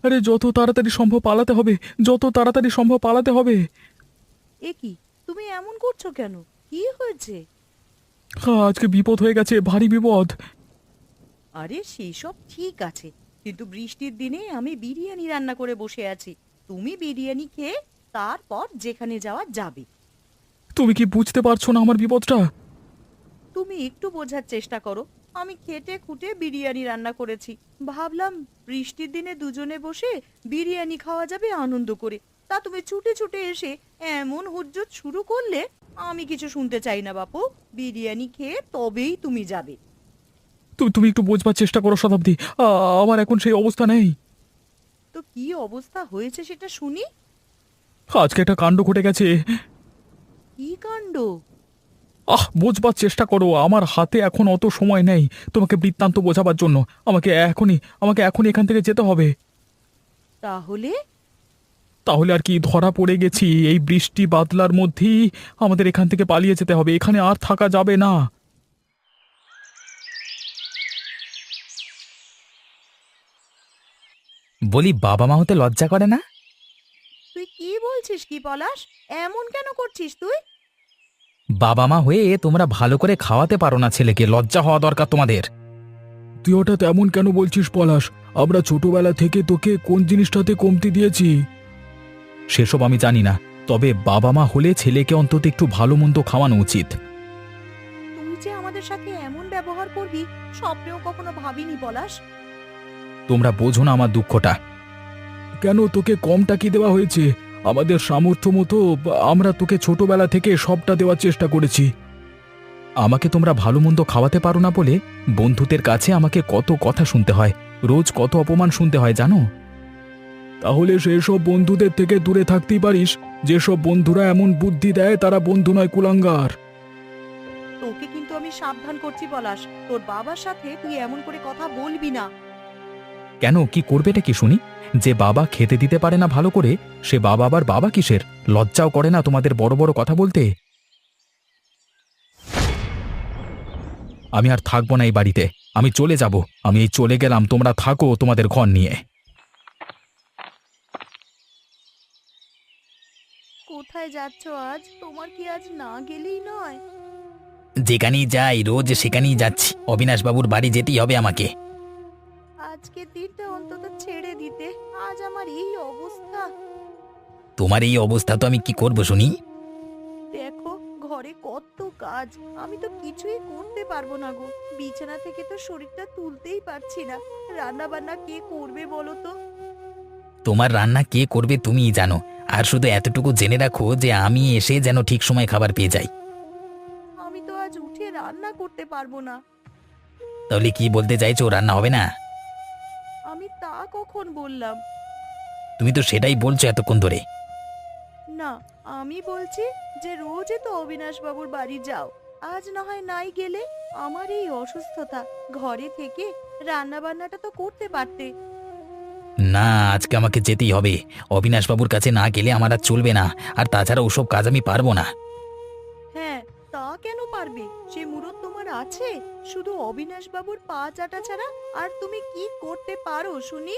আরে যত তাড়াতাড়ি সম্ভব পালাতে হবে, যত তাড়াতাড়ি সম্ভব পালাতে হবে। এ কি, তুমি এমন করছো কেন? কি হয়েছে? হ্যাঁ, আজকে বিপদ হয়ে গেছে, ভারী বিপদ। আরে সেসব ঠিক আছে, কিন্তু বৃষ্টির দিনে আমি বিরিয়ানি রান্না করে বসে আছি। তুমি বিরিয়ানি খেয়ে তারপর যেখানে যাওয়া যাবে। তুমি কি বুঝতে পারছো না আমার বিপদটা? তুমি একটু বোঝার চেষ্টা করো। আমি খেটে খুঁটে বিরিয়ানি রান্না করেছি। ভাবলাম বৃষ্টির দিনে দুজনে বসে বিরিয়ানি খাওয়া যাবে আনন্দ করে। তা তুমি ছুটে ছুটে এসে এমন হুজ্জত শুরু করলে। আমি কিছু শুনতে চাই না বাপু। বিরিয়ানি খেয়ে তবেই তুমি যাবে। তুমি তুমি একটু বোঝবার চেষ্টা করো শতাব্দী। আমার এখন সেই অবস্থা নেই। তো কি অবস্থা হয়েছে সেটা শুনি। আজকে একটা কাণ্ড ঘটে গেছে। কি কাণ্ড? বোঝবার চেষ্টা করো, আমার হাতে এখন অত সময় নেই তোমাকে বৃত্তান্ত বোঝাবার জন্য। আমাকে এখনই এখান থেকে যেতে হবে। তাহলে? তাহলে আর কি, ধরা পড়ে গেছি। এই বৃষ্টি বাদলার মধ্যেই আমাদের এখান থেকে পালিয়ে যেতে হবে, এখানে আর থাকা যাবে না। বলি, বাবা মা হতে লজ্জা করে না? তুই কি বলছিস কি পলাশ? এমন কেন করছিস তুই? বাবা মা হয়ে তোমরা ভালো করে খাওয়াতে পারো না ছেলেকে, লজ্জা হওয়া দরকার তোমাদের। তুই ওটা তেমন কেন বলছিস পলাশ? আমরা ছোটবেলা থেকে তোকে কোন জিনিসটাতে কমতি দিয়েছি? সেসব আমি জানি না, তবে বাবা মা হলে ছেলেকে অন্তত একটু ভালো মন্দ খাওয়ানো উচিত। তুই যে আমাদের সাথে এমন ব্যবহার করবি স্বপ্নেও কখনো ভাবিনি পলাশ। তোমরা বোঝো না আমার দুঃখটা। কেন, তোকে কমটা কি দেওয়া হয়েছে? আমাদের সামর্থ্য মতো আমরা তোকে ছোটবেলা থেকে সবটা দেওয়ার চেষ্টা করেছি। আমাকে তোমরা ভালো মন্দ খাওয়াতে পারো না বলে বন্ধুদের কাছে আমাকে কত কথা শুনতে হয়, রোজ কত অপমান শুনতে হয় জানো? তাহলে সেসব বন্ধুদের থেকে দূরে থাকতেই পারিস। যেসব বন্ধুরা এমন বুদ্ধি দেয় তারা বন্ধু নয়, কুলাঙ্গার। তোকে কিন্তু আমি সাবধান করছি পলাশ, তোর বাবার সাথে তুই এমন করে কথা বলবি না। কেন, কি করবেটা কি শুনি? যে বাবা খেতে দিতে পারে না ভালো করে, সে বাবা আবার বাবা কিসের? লজ্জাও করে না তোমাদের বড় বড় কথা বলতে? আমি আর থাকবো না এই বাড়িতে, আমি চলে যাব। আমি এই চলে গেলাম, তোমরা থাকো তোমাদের ঘর নিয়ে। কোথায় যাচ্ছ আজ? তোমার কি আজ না গেলেই নয়? যেখানেই যাই রোজ সেখানেই যাচ্ছি, অবিনাশবাবুর বাড়ি যেতেই হবে আমাকে। আজকে দিনটা অন্তত ছেড়ে দিতে। আজ আমার এই অবস্থা। তোমার এই অবস্থা তো আমি কি করব শুনি? দেখো, ঘরে কত কাজ। আমি তো কিছুই করতে পারবো না গো। বিছানা থেকে তো শরীরটা তুলতেই পারছি না। রান্না বান্না কে করবে বলো তো? তোমার রান্না কে করবে তুমিই জানো। আর শুধু এতটুকু জেনে রাখো যে আমি এসে যেন ঠিক সময় খাবার পেয়ে যাই। আমি তো আজ উঠে রান্না করতে পারবো না। তাহলে কি বলতে চাইছো, রান্না হবে না? আমি তা কখন বললাম? তুমি তো সেটাই বলছো এতক্ষণ ধরে। না, আমি বলছি যে রোজই তো অবিনাশ বাবুর বাড়ি যাও। আজ না হয় নাই গেলে। আমার এই অসুস্থতা, ঘরে থেকে রান্না বান্নাটা তো করতে পারতে। না, আজকে আমাকে যেতেই হবে। অবিনাশবাবুর কাছে না গেলে আমার আর চলবে না। আর তাছাড়া ওসব কাজ আমি পারবো না। হ্যাঁ, তা কেন পারবে? সে মুরত তোমার আছে। শুধু অবিনাশ বাবুর পা চাটা ছাড়া আর তুমি কি করতে পারো শুনি?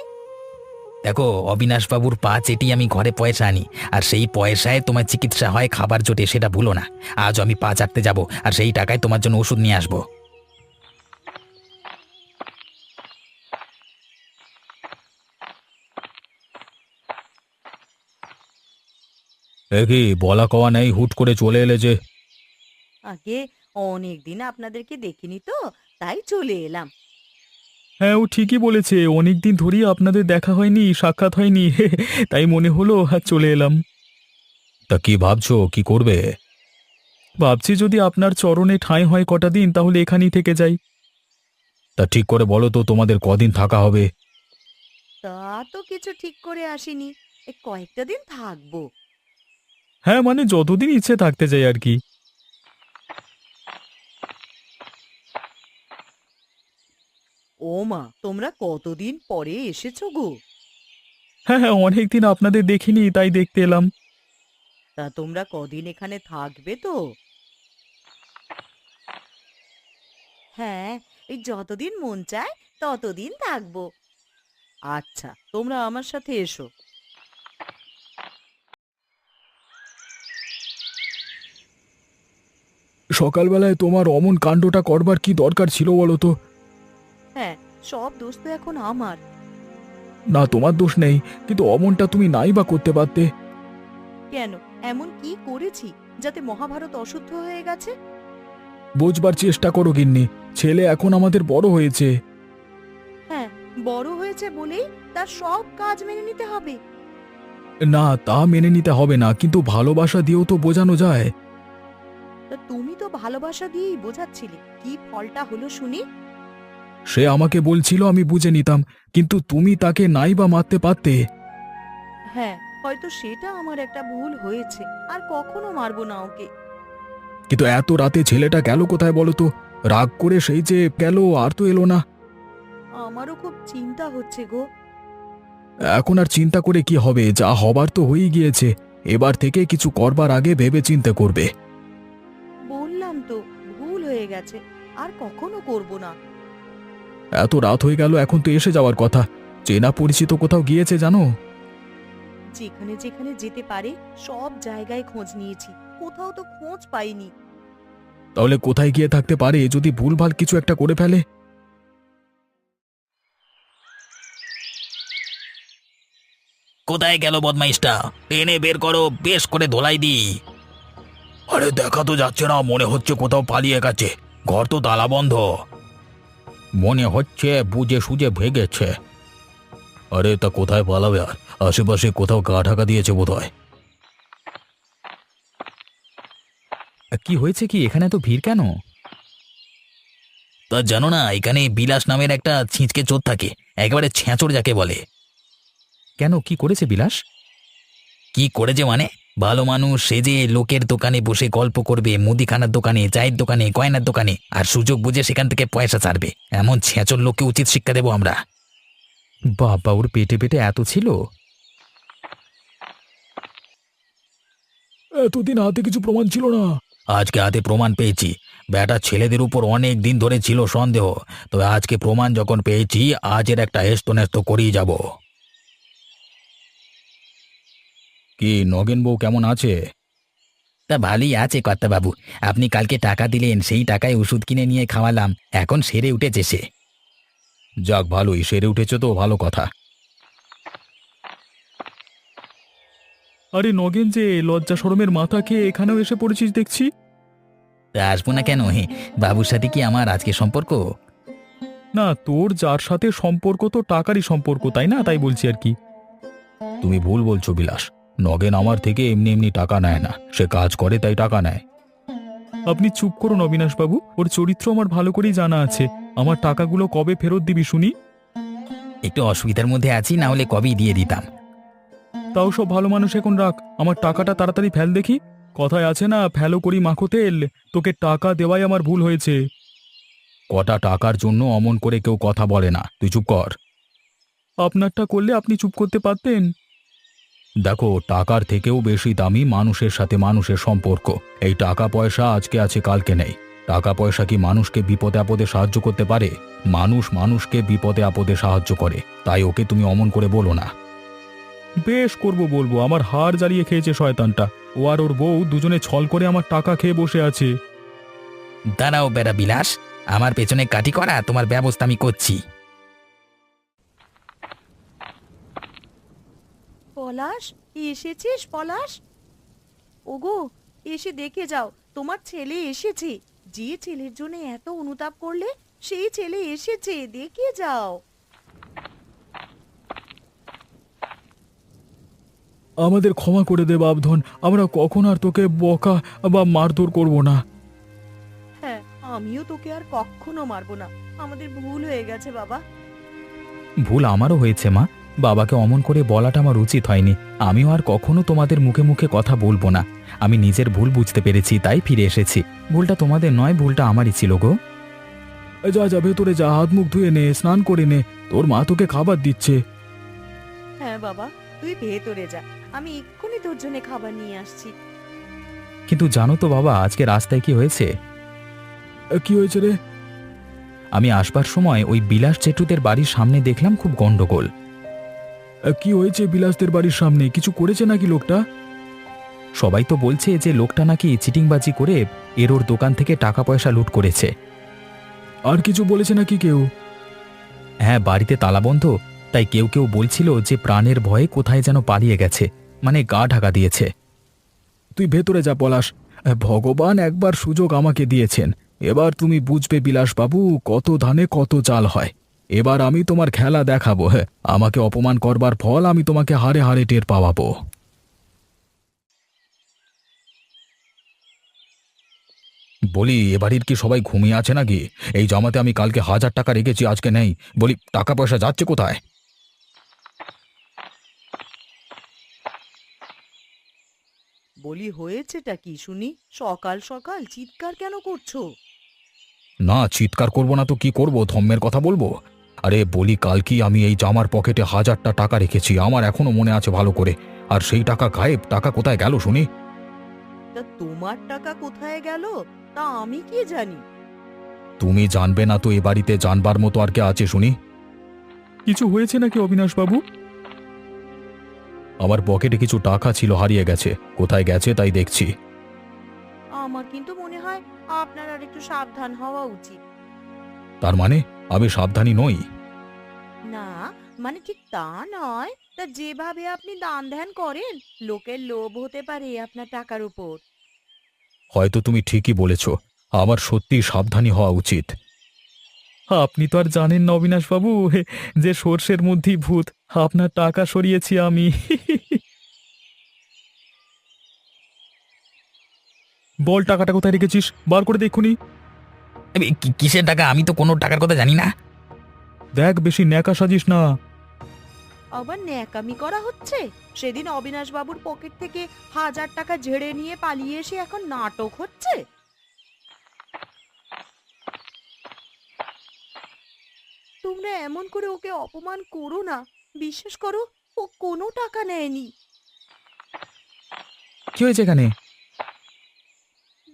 দেখো, অবিনাশবাবুর পা চেটিয়ে আমি ঘরে পয়সা আনি, আর সেই পয়সায় তোমার চিকিৎসা হয়, খাবার জোটে, সেটা ভুলো না। আজ আমি পা চাটতে যাব, আর সেই টাকায় তোমার জন্য ওষুধ নিয়ে আসবো। এ কি, বলা কওয়া নেই, হুট করে চলে এলে যে? আগে অনেক দিন আপনাদেরকে দেখিনি তো, তাই চলে এলাম। হ্যাঁ, ও ঠিকই বলেছে, অনেক দিন ধরেই আপনাদের দেখা হয়নি, সাক্ষাৎ হয়নি। তাই মনে হলো আর চলে এলাম। তা কি ভাবছো, কি করবে? ভাবছি যদি আপনার চরণে ঠাঁই হয় কটা দিন, তাহলে এখানেই থেকে যাই। তা ঠিক করে বলো তো, তোমাদের কদিন থাকা হবে? তা তো কিছু ঠিক করে আসিনি। কয়েকটা দিন থাকবো। হ্যাঁ, মানে যতদিন ইচ্ছে থাকতে চাই আর কি। ও মা, তোমরা কতদিন পরে এসেছো গো? হ্যাঁ হ্যাঁ, অনেক দিন আপনাদের দেখিনি, তাই দেখতে এলাম। তা তোমরা কদিন এখানে থাকবে তো? হ্যাঁ, এই যতদিন মন চায় ততদিন থাকবো। আচ্ছা, তোমরা আমার সাথে এসো। সকালবেলায় তোমার অমন কাণ্ডটা করবার কি দরকার ছিল বলো তো? হ্যাঁ, সব দোষ তো এখন আমার। না, তোমার দোষ নেই, কিন্তু অমনটা তুমি নাই বা করতে পারতে। কেন? এমন কি করেছি যাতে মহাভারত অশুদ্ধ হয়ে গেছে? বোঝবার চেষ্টা করো গিন্নি, ছেলে এখন আমাদের বড় হয়েছে। হ্যাঁ, বড় হয়েছে বলেই তার সব কাজ মেনে নিতে হবে। না, তা মেনে নিতে হবে না, কিন্তু ভালোবাসা দিয়েও তো বোঝানো যায়। তা তুমি তো ভালোবাসা দিয়েই বোঝাচ্ছিলে, কি ফলটা হলো শুনি? সে আমাকে বলছিল, আমি বুঝে নিতাম, কিন্তু তুমি তাকে নাই বা মারতে পারতে। হ্যাঁ, হয়তো সেটা আমার একটা ভুল হয়েছে, আর কখনো মারবো না ওকে। কিন্তু এত রাতে ছেলেটা গেল কোথায় বলো তো? রাগ করে সেই যে গেল, আর তো এলো না। আমারও খুব চিন্তা হচ্ছে গো। এখন আর চিন্তা করে কি হবে, যা হবার তো হয়েই গিয়েছে। এবার থেকে কিছু করবার আগে ভেবে চিন্তে করবে। বললাম তো, ভুল হয়ে গেছে, আর কখনো করব না। এত রাত হয়ে গেল, এখন তো এসে যাওয়ার কথা। চেনা পরিচিত কোথাও গিয়েছে জানো? যেখানে যেখানে যেতে পারে সব জায়গায় খোঁজ নিয়েছি, কোথাও তো খোঁজ পাইনি। তাহলে কোথায় গিয়ে থাকতে পারে, যদি ভুলভাল কিছু একটা করে ফেলে? কোথায় গেল বদমাইশটা? টেনে বের করো, বেশ করে ধোলাই দি। আরে দেখা তো যাচ্ছে না, মনে হচ্ছে কোথাও পালিয়ে গেছে। ঘর তো তালা বন্ধ। মনে হচ্ছে বুঝে সুঝে ভেগেছে। আরে তা কোথায় পালাবে আর? আশেপাশে কোথাও গা ঢাকা দিয়েছে বোধহয়। কি হয়েছে, কি এখানে তো ভিড় কেন? তা জানো না, এখানে বিলাস নামের একটা ছিঁচকে চোর থাকে, একেবারে ছেঁচড় যাকে বলে। কেন, কি করেছে বিলাস? কি করেছে মানে, ভালো মানুষ সেজে লোকের দোকানে বসে গল্প করবে, মুদিখানার দোকানে, চায়ের দোকানে, গয়নার দোকানে, আর সুযোগ বুঝে সেখান থেকে পয়সা ছাড়বে। এমন ছেঁচড় লোককে উচিত শিক্ষা দেবো আমরা। বাবা, ওর পেটে পেটে এত ছিল? এতদিন হাতে কিছু প্রমাণ ছিল না। আজকে হাতে প্রমাণ পেয়েছি। বেটা ছেলেদের উপর অনেক দিন ধরে ছিল সন্দেহ, তবে আজকে প্রমাণ যখন পেয়েছি, আজের একটা হেস্ত নেস্ত করেই যাব। কি নগেন বউ কেমন আছে? তা ভালোই আছে কর্তাবাবু। আপনি কালকে টাকা দিলেন, সেই টাকায় ওষুধ কিনে নিয়ে খাওয়ালাম, এখন সেরে উঠেছে সে। যাক, ভালোই সেরে উঠেছে তো, ভালো কথা। আরে নগেন, যে লজ্জা শরমের মাথা খেয়ে এখানেও এসে পড়েছিস দেখছি। তা আসবো না কেন? হে, বাবুর সাথে কি আমার আজকে সম্পর্ক? না, তোর যার সাথে সম্পর্ক তো টাকারই সম্পর্ক, তাই না? তাই বলছি আর কি। তুমি ভুল বলছো বিলাস। নগেন আমার থেকে এমনি এমনি টাকা নেয় না, সে কাজ করে তাই টাকা নেয়। আপনি চুপ করুন অবিনাশবাবু, ওর চরিত্র আমার ভালো করেই জানা আছে। আমার টাকাগুলো কবে ফেরত দিবি শুনি? একটু অসুবিধার মধ্যে আছি, না হলে কবেই দিয়ে দিতাম। তাও সব ভালো মানুষ এখন রাখ, আমার টাকাটা তাড়াতাড়ি ফেল দেখি। কথায় আছে না, ফেলো করি মাখো তেল। তোকে টাকা দেওয়াই আমার ভুল হয়েছে। কটা টাকার জন্য অমন করে কেউ কথা বলে না, তুই চুপ কর। আপনারটা করলে আপনি চুপ করতে পারতেন। দেখো, টাকার থেকেও বেশি দামি মানুষের সাথে মানুষের সম্পর্ক। এই টাকা পয়সা আজকে আছে, কালকে নেই। টাকা পয়সা কি মানুষকে বিপদে আপদে সাহায্য করতে পারে? মানুষ মানুষকে বিপদে আপদে সাহায্য করে, তাই ওকে তুমি অমন করে বলো না। বেশ করব, বলবো। আমার হাড় জ্বালিয়ে খেয়েছে শয়তানটা। ও আর ওর বউ দুজনে ছল করে আমার টাকা খেয়ে বসে আছে। দাঁড়াও বেড়া বিলাস, আমার পেছনে কাটি করা, তোমার ব্যবস্থা আমি করছি। পলাশ, এসেছিস পলাশ? ওগো, এসে দেখে যাও, তোমার ছেলে এসেছে। যে ছেলের জন্য এত অনুতাপ করলে, সেই ছেলে এসেছে, দেখে যাও। আমাদের ক্ষমা করে দে বাপধন, আমরা কখন আর তোকে বকা বা মারধর করব না। হ্যাঁ, আমিও তোকে আর কখনো মারবো না। আমাদের ভুল হয়ে গেছে বাবা। ভুল আমারও হয়েছে মা, বাবাকে অমন করে বলাটা আমার উচিত হয়নি। আমিও আর কখনো তোমাদের মুখে মুখে কথা বলবো না। আমি নিজের ভুল বুঝতে পেরেছি, তাই ফিরে এসেছি। ভুলটা তোমাদের নয়, ভুলটা আমারই ছিল গো। যা যা, ভেতরে যা, হাত মুখ ধুয়ে নে, স্নান করে নে, তোর মা তোকে খাবার দিচ্ছে। হ্যাঁ বাবা, তুই ভেতরে যা, আমি এক্ষুনি তোর জন্য খাবার নিয়ে আসছি। কিন্তু জানো তো বাবা, আজকে রাস্তায় কি হয়েছে? কি হয়েছে রে? আমি আসবার সময় ওই বিলাস চেটুদের বাড়ির সামনে দেখলাম খুব গন্ডগোল। কি হয়েছে বিলাসদের বাড়ির সামনে? কিছু করেছে নাকি লোকটা? সবাই তো বলছে যে লোকটা নাকি চিটিংবাজি করে এর ওর দোকান থেকে টাকা পয়সা লুট করেছে। আর কিছু বলেছে নাকি কেউ? হ্যাঁ, বাড়িতে তালাবন্ধ, তাই কেউ কেউ বলছিল যে প্রাণের ভয়ে কোথায় যেন পালিয়ে গেছে, মানে গা ঢাকা দিয়েছে। তুই ভেতরে যা পলাশ, ভগবান একবার সুযোগ আমাকে দিয়েছেন। এবার তুমি বুঝবে বিলাসবাবু, কত ধানে কত চাল হয়। এবার আমি তোমার খেলা দেখাবো। হ্যাঁ, আমাকে অপমান করবার ফল আমি তোমাকে হাড়ে হাড়ে টের পাওয়াবো। বলি, এ বাড়ির কি সবাই ঘুমিয়ে আছে নাকি? এই জমাতে আমি কালকে 1000 টাকা রেখেছি, আজকে নেই। বলি, টাকা পয়সা যাচ্ছে কোথায়? বলি হয়েছেটা কি শুনি? সকাল সকাল চিৎকার কেন করছো? না, চিৎকার করব না তো কি করব? ধম্মের কথা বলবো? আরে বলি, কাল কি আমি এই জামার পকেটে 1000টা টাকা রেখেছি, আমার এখনো মনে আছে ভালো করে। আর সেই টাকা গায়েব। টাকা কোথায় গেল শুনি? তা তোমার টাকা কোথায় গেল তা আমি কি জানি? তুমি জানবে না তো এ বাড়িতে জানবার মতো আর কে আছে শুনি? কিছু হয়েছে নাকি অবিনাশবাবু? আমার পকেটে কিছু টাকা ছিল, হারিয়ে গেছে। কোথায় গেছে তাই দেখছি। আমার কিন্তু মনে হয় আপনার আর একটু সাবধান হওয়া উচিত। তার মানে আমি সাবধানী নই? না, মানে ঠিক তা নয়, তা যেভাবে আপনি দান ধ্যান করেন, লোকের লোভ হতে পারে আপনার টাকার উপর। হয়তো তুমি ঠিকই বলেছ, আমার সত্যি সাবধানী হওয়া উচিত। আপনি তো আর জানেন না অবিনাশবাবু, যে সর্ষের মধ্যেই ভূত। আপনার টাকা সরিয়েছি আমি। বল, টাকাটা কোথায় রেখেছিস? বার করে দেখুনি। কিসের টাকা? আমি তো কোনো টাকার কথা জানি না। দেখ, বেশি ন্যাকা সাজিস না। আবার ন্যাকামি করা হচ্ছে? সেদিন অবিনাশ বাবুর পকেট থেকে 1000 টাকা ঝেড়ে নিয়ে পালিয়ে এসে এখন নাটক হচ্ছে। তোমরা এমন করে ওকে অপমান করো না। বিশ্বাস করো, ও কোনো টাকা নেয়নি। কি হয়েছে এখানে?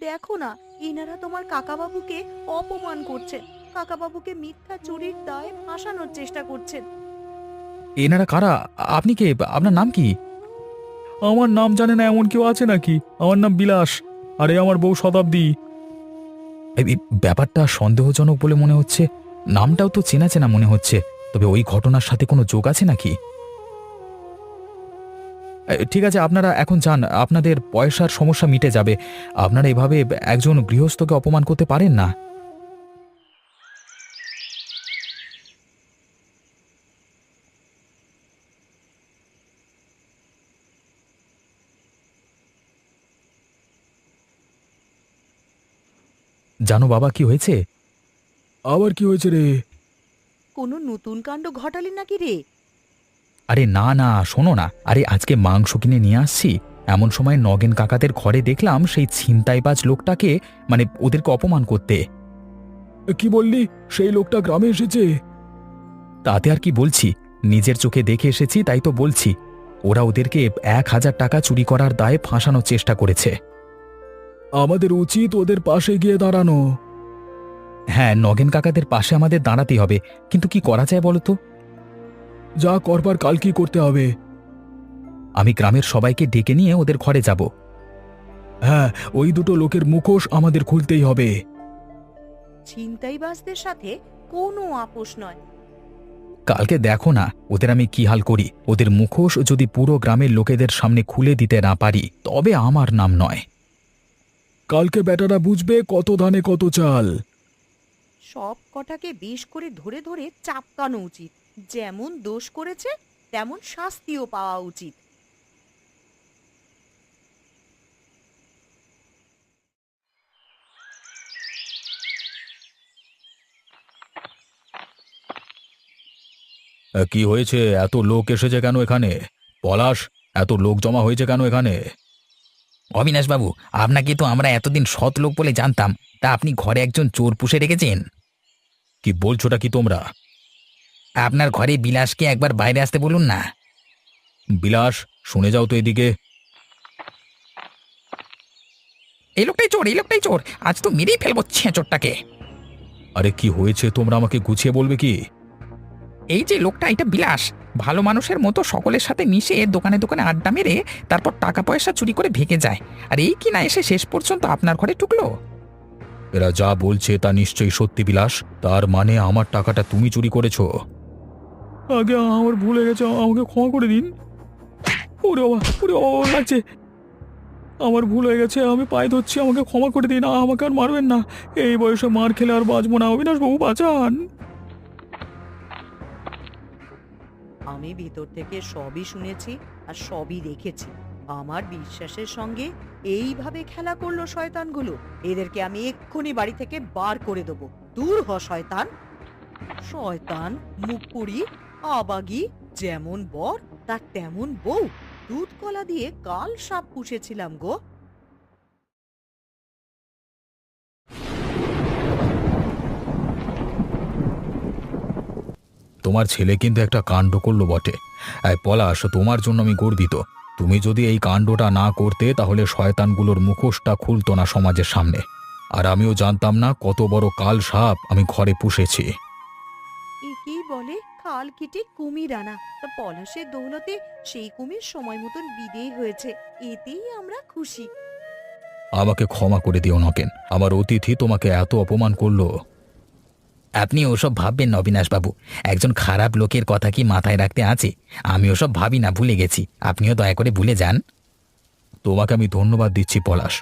দেখো না, ইনারা তোমার কাকাবাবুকে অপমান করছেন। কাকাবাবুকে মিথ্যা চুরির দায়ে ফাঁসানোর চেষ্টা করছেন। এনারা কারা? আপনি কে? আপনার নাম কি? আমার নাম জানে না এমন কেউ আছে নাকি? আমার নাম বিলাস, আরে আমার বউ শতাব্দী। ব্যাপারটা সন্দেহজনক বলে মনে হচ্ছে। নামটাও তো চেনা চেনা মনে হচ্ছে। তবে ওই ঘটনার সাথে কোনো যোগ আছে নাকি? ঠিক আছে, আপনারা এখন যান। আপনাদের পয়সার সমস্যা মিটে যাবে। আপনারা এভাবে একজন গৃহস্থকে অপমান করতে পারেন না। জানো বাবা, কি হয়েছে? আবার কি হয়েছে রে? কোনো নতুন কাণ্ড ঘটালি নাকি রে? আরে না না, শোনো না। আরে আজকে মাংস কিনে নিয়ে আসছি, এমন সময় নগেন কাকাদের ঘরে দেখলাম সেই ছিনতাইবাজ লোকটাকে, মানে ওদেরকে অপমান করতে। কি বললি? সেই লোকটা গ্রামে এসেছে? তাতে আর কি বলছি, নিজের চোখে দেখে এসেছি তাই তো বলছি। ওরা ওদেরকে 1000 টাকা চুরি করার দায়ে ফাঁসানোর চেষ্টা করেছে। আমাদের উচিত ওদের পাশে গিয়ে দাঁড়ানো। হ্যাঁ, নগেন কাকাদের পাশে আমাদের দাঁড়াতেই হবে, কিন্তু কি করা যায় বলো তো? যা করবার কাল কি করতে হবে? আমি গ্রামের সবাইকে ডেকে নিয়ে ওদের ঘরে যাব। হ্যাঁ, ওই দুটো লোকের মুখোশ আমাদের খুলতেই হবে। ছিনতাইবাজদের সাথে কোনো আপোষ নয়। কালকে দেখো না ওদের আমি কি হাল করি। ওদের মুখোশ যদি পুরো গ্রামের লোকেদের সামনে খুলে দিতে না পারি, তবে আমার নাম নয়। কালকে বেটারা বুঝবে কত ধানে কত চাল। সব কটাকে বেশ করে ধরে ধরে চাপকানো উচিত। যেমন দোষ করেছে তেমন শাস্তিও পাওয়া উচিত। কি হয়েছে? এত লোক এসেছে কেন এখানে? পলাশ, এত লোক জমা হয়েছে কেন এখানে? অবিনাশবাবু, আপনাকে তো আমরা এতদিন সৎ লোক বলে জানতাম, তা আপনি ঘরে একজন চোর পুষে রেখেছেন। কি বলছোটা কি তোমরা? আপনার ঘরে বিলাসকে একবার বাইরে আসতে বলুন না। বিলাস, শুনে যাও তো এদিকে। এই লোকটাই চোর, এই লোকটাই চোর। আজ তো মেরেই ফেলবো ছেঁচোরটাকে। আরে কি হয়েছে তোমরা আমাকে গুছিয়ে বলবে কি? এই যে লোকটা, এটা বিলাস। ভালো মানুষের মতো সকলের সাথে মিশে দোকানে দোকানে আড্ডা মেরে তারপর টাকা পয়সা চুরি করে ভেগে যায়, আর এই কি না এসে শেষ পর্যন্ত আপনার ঘরে ঢুকলো। এরা যা বলছে তা নিশ্চয়ই সত্যি বিলাস। তার মানে আমার টাকাটা তুমি চুরি করেছো? আগে আমার ভুল হয়ে গেছে, আমাকে ক্ষমা করে দিন। ওরে বাবা, ওরে বাবা, লাগছে। আমার ভুল হয়ে গেছে, আমি পায়ে ধরছি, আমাকে ক্ষমা করে দিন। আমাকে আর মারবেন না। এই বয়সে মার খেলে আর বাঁচবো না। অবিনাশবাবু বাঁচান। আমি ভিতর থেকে সবই শুনেছি আর সবই দেখেছি। আমার বিশ্বাসের সঙ্গে এইভাবে খেলা করলো শয়তানগুলো। এদেরকে আমি এক্ষুনি বাড়ি থেকে বার করে দেবো। দূর হ শয়তান। শয়তান, মুখপুরি, আবাগি, যেমন বর তার তেমন বউ। দুধ কলা দিয়ে কাল সাপ পুষেছিলাম গো। তোমার ছেলে কিন্তু একটা কাণ্ড করলো বটে। পলাশ, তোমার জন্য আমি গর্বিত। তুমি যদি এই কাণ্ডটা না করতে তাহলে শয়তানগুলোর মুখোশটা খুলতো না সমাজের সামনে। আর আমিও জানতাম না কত বড় কাল সাপ আমি ঘরে পুষেছি। একেই বলে খাল কেটে কুমির আনা। তা পলাশের দৌলতে সেই কুমির সময় মতন বিদেয় হয়েছে, এতেই আমরা খুশি। আমাকে ক্ষমা করে দিও নকেন, আমার অতিথি তোমাকে এত অপমান করলো। আপনি ওসব ভাববেন না অবিনাশবাবু, একজন খারাপ লোকের কথা কি মাথায় রাখতে আছে? আমি ওসব ভাবি না, ভুলে গেছি। আপনিও দয়া করে ভুলে যান। তোমাকে আমি ধন্যবাদ দিচ্ছি পলাশ।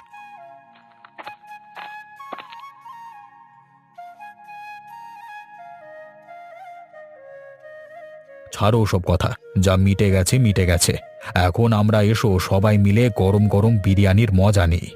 ছাড়ো ওসব কথা, যা মিটে গেছে মিটে গেছে। এখন আমরা এসো সবাই মিলে গরম গরম বিরিয়ানির মজা নিই।